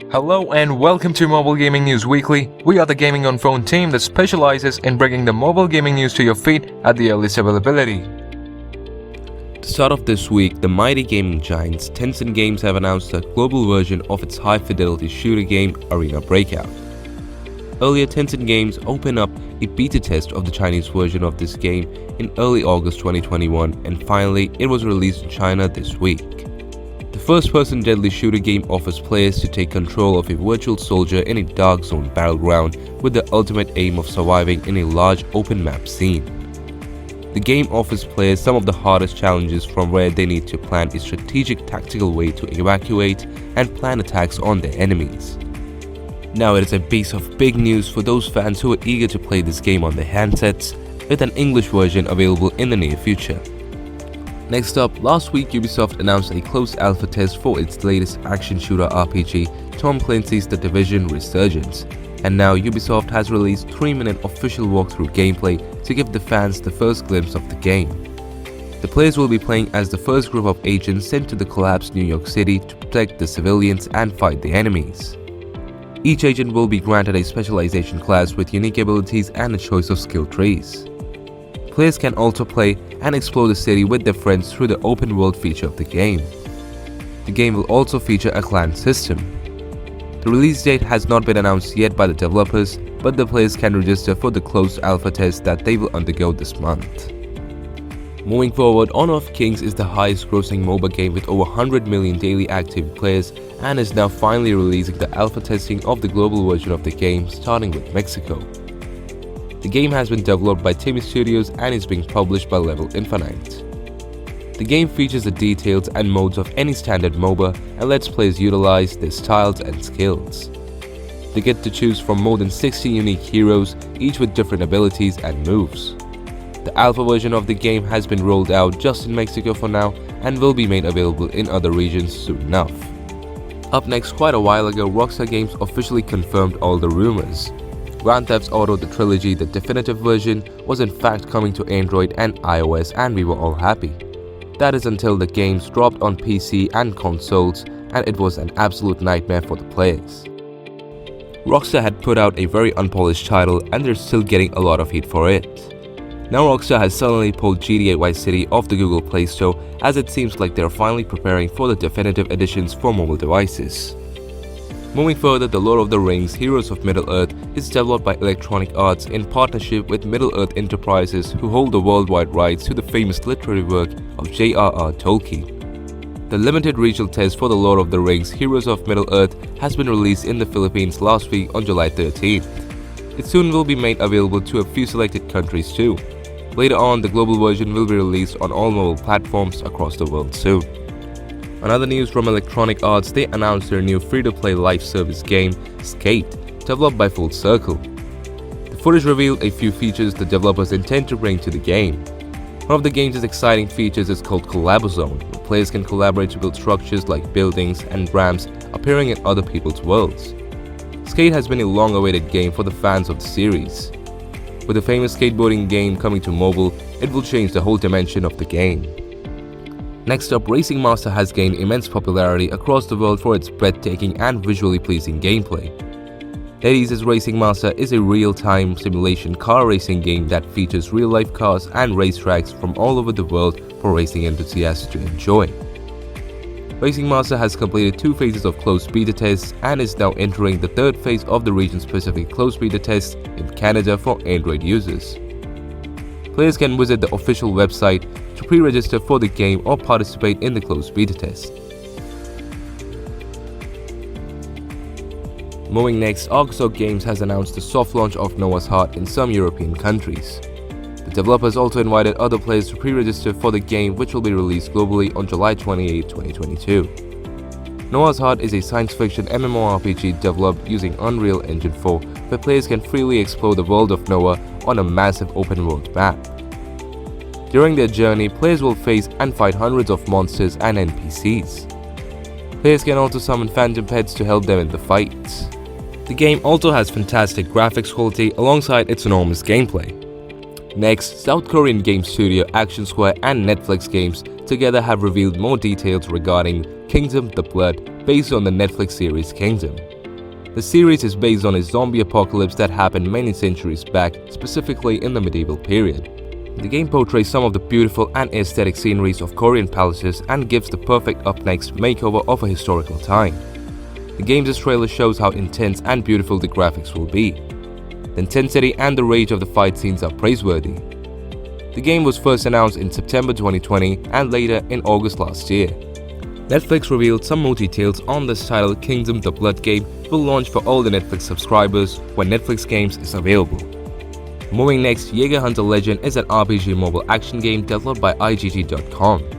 Hello and welcome to Mobile Gaming News Weekly. We are the gaming on phone team that specializes in bringing the mobile gaming news to your feet at the earliest availability. To start off this week, the mighty gaming giants Tencent Games have announced a global version of its high-fidelity shooter game, Arena Breakout. Earlier, Tencent Games opened up a beta test of the Chinese version of this game in early August 2021, and finally, it was released in China this week. The first-person deadly shooter game offers players to take control of a virtual soldier in a dark zone battleground with the ultimate aim of surviving in a large open map scene. The game offers players some of the hardest challenges, from where they need to plan a strategic tactical way to evacuate and plan attacks on their enemies. Now it is a piece of big news for those fans who are eager to play this game on their handsets, with an English version available in the near future. Next up, last week Ubisoft announced a closed alpha test for its latest action shooter RPG, Tom Clancy's The Division Resurgence, and now Ubisoft has released 3-minute official walkthrough gameplay to give the fans the first glimpse of the game. The players will be playing as the first group of agents sent to the collapsed New York City to protect the civilians and fight the enemies. Each agent will be granted a specialization class with unique abilities and a choice of skill trees. Players can also play and explore the city with their friends through the open world feature of the game. The game will also feature a clan system. The release date has not been announced yet by the developers, but the players can register for the closed alpha test that they will undergo this month. Moving forward, Honor of Kings is the highest grossing MOBA game with over 100 million daily active players and is now finally releasing the alpha testing of the global version of the game, starting with Mexico. The game has been developed by Timmy Studios and is being published by Level Infinite. The game features the details and modes of any standard MOBA and lets players utilize their styles and skills. They get to choose from more than 60 unique heroes, each with different abilities and moves. The alpha version of the game has been rolled out just in Mexico for now and will be made available in other regions soon enough. Up next, quite a while ago, Rockstar Games officially confirmed all the rumors. Grand Theft Auto The Trilogy, the definitive version, was in fact coming to Android and iOS, and we were all happy. That is until the games dropped on PC and consoles, and it was an absolute nightmare for the players. Rockstar had put out a very unpolished title, and they're still getting a lot of heat for it. Now Rockstar has suddenly pulled GTA Vice City off the Google Play Store, as it seems like they're finally preparing for the definitive editions for mobile devices. Moving further, The Lord of the Rings Heroes of Middle-earth is developed by Electronic Arts in partnership with Middle-earth Enterprises, who hold the worldwide rights to the famous literary work of J.R.R. Tolkien. The limited regional test for The Lord of the Rings Heroes of Middle-earth has been released in the Philippines last week on July 13th. It soon will be made available to a few selected countries too. Later on, the global version will be released on all mobile platforms across the world soon. Another news from Electronic Arts, they announced their new free-to-play live service game, Skate, developed by Full Circle. The footage revealed a few features the developers intend to bring to the game. One of the game's exciting features is called Collabozone, where players can collaborate to build structures like buildings and ramps appearing in other people's worlds. Skate has been a long-awaited game for the fans of the series. With the famous skateboarding game coming to mobile, it will change the whole dimension of the game. Next up, Racing Master has gained immense popularity across the world for its breathtaking and visually pleasing gameplay. NetEase's Racing Master is a real-time simulation car racing game that features real-life cars and racetracks from all over the world for racing enthusiasts to enjoy. Racing Master has completed 2 phases of closed beta tests and is now entering the 3rd phase of the region-specific closed beta test in Canada for Android users. Players can visit the official website to pre-register for the game or participate in the closed beta test. Moving next, Argonaut Games has announced the soft launch of Noah's Heart in some European countries. The developers also invited other players to pre-register for the game, which will be released globally on July 28, 2022. Noah's Heart is a science fiction MMORPG developed using Unreal Engine 4, where players can freely explore the world of Noah on a massive open world map. During their journey, players will face and fight hundreds of monsters and NPCs. Players can also summon phantom pets to help them in the fights. The game also has fantastic graphics quality alongside its enormous gameplay. Next, South Korean game studio Action Square and Netflix Games together have revealed more details regarding Kingdom: The Blood, based on the Netflix series Kingdom. The series is based on a zombie apocalypse that happened many centuries back, specifically in the medieval period. The game portrays some of the beautiful and aesthetic sceneries of Korean palaces and gives the perfect up-next makeover of a historical time. The game's trailer shows how intense and beautiful the graphics will be. The intensity and the rage of the fight scenes are praiseworthy. The game was first announced in September 2020 and later in August last year. Netflix revealed some more details on this title. Kingdom the Blood game will launch for all the Netflix subscribers when Netflix Games is available. Moving next, Yeager Hunter Legend is an RPG mobile action game developed by IGT.com.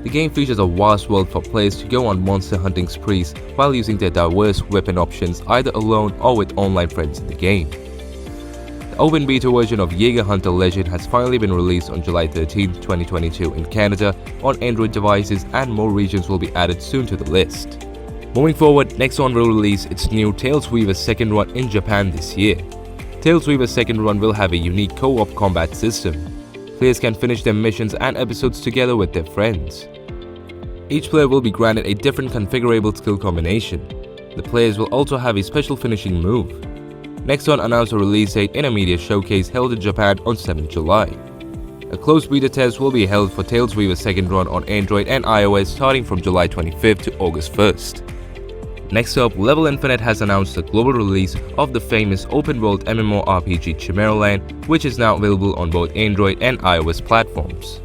The game features a vast world for players to go on monster hunting sprees while using their diverse weapon options either alone or with online friends in the game. The open beta version of Yeager Hunter Legend has finally been released on July 13, 2022 in Canada on Android devices, and more regions will be added soon to the list. Moving forward, Nexon will release its new Tales Weaver Second Run in Japan this year. Tales Weaver Second Run will have a unique co-op combat system. Players can finish their missions and episodes together with their friends. Each player will be granted a different configurable skill combination. The players will also have a special finishing move. Nexon announced a release date in a media showcase held in Japan on 7 July. A closed beta test will be held for Tales Weaver Second Run on Android and iOS starting from July 25th to August 1st. Next up, Level Infinite has announced the global release of the famous open-world MMORPG Chimeraland, which is now available on both Android and iOS platforms.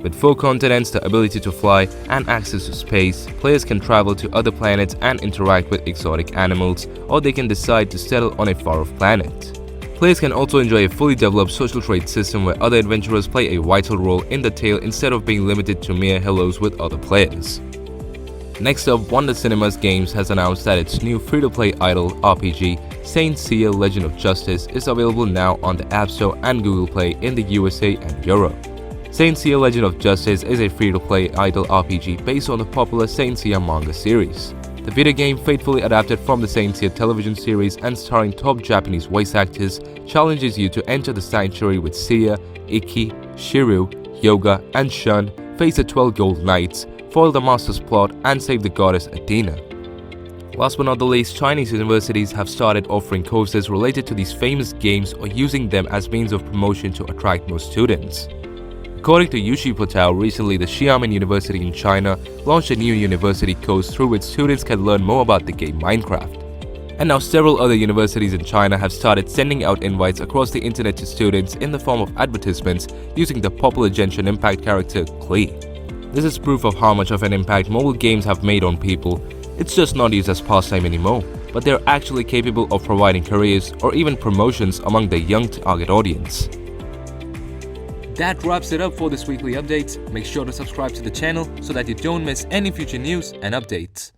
With 4 continents, the ability to fly, and access to space, players can travel to other planets and interact with exotic animals, or they can decide to settle on a far-off planet. Players can also enjoy a fully developed social trade system where other adventurers play a vital role in the tale instead of being limited to mere hellos with other players. Next up, Wonder Cinemas Games has announced that its new free-to-play idle RPG, Saint Seiya Legend of Justice, is available now on the App Store and Google Play in the USA and Europe. Saint Seiya Legend of Justice is a free-to-play idle RPG based on the popular Saint Seiya manga series. The video game, faithfully adapted from the Saint Seiya television series and starring top Japanese voice actors, challenges you to enter the sanctuary with Seiya, Ikki, Shiryu, Yoga, and Shun, face the 12 gold knights, foil the master's plot, and save the goddess Athena. Last but not the least, Chinese universities have started offering courses related to these famous games or using them as means of promotion to attract more students. According to Yushi Platao, recently the Xiamen University in China launched a new university course through which students can learn more about the game Minecraft. And now several other universities in China have started sending out invites across the internet to students in the form of advertisements using the popular Genshin Impact character Klee. This is proof of how much of an impact mobile games have made on people. It's just not used as pastime anymore, but they're actually capable of providing careers or even promotions among the young target audience. That wraps it up for this weekly update. Make sure to subscribe to the channel so that you don't miss any future news and updates.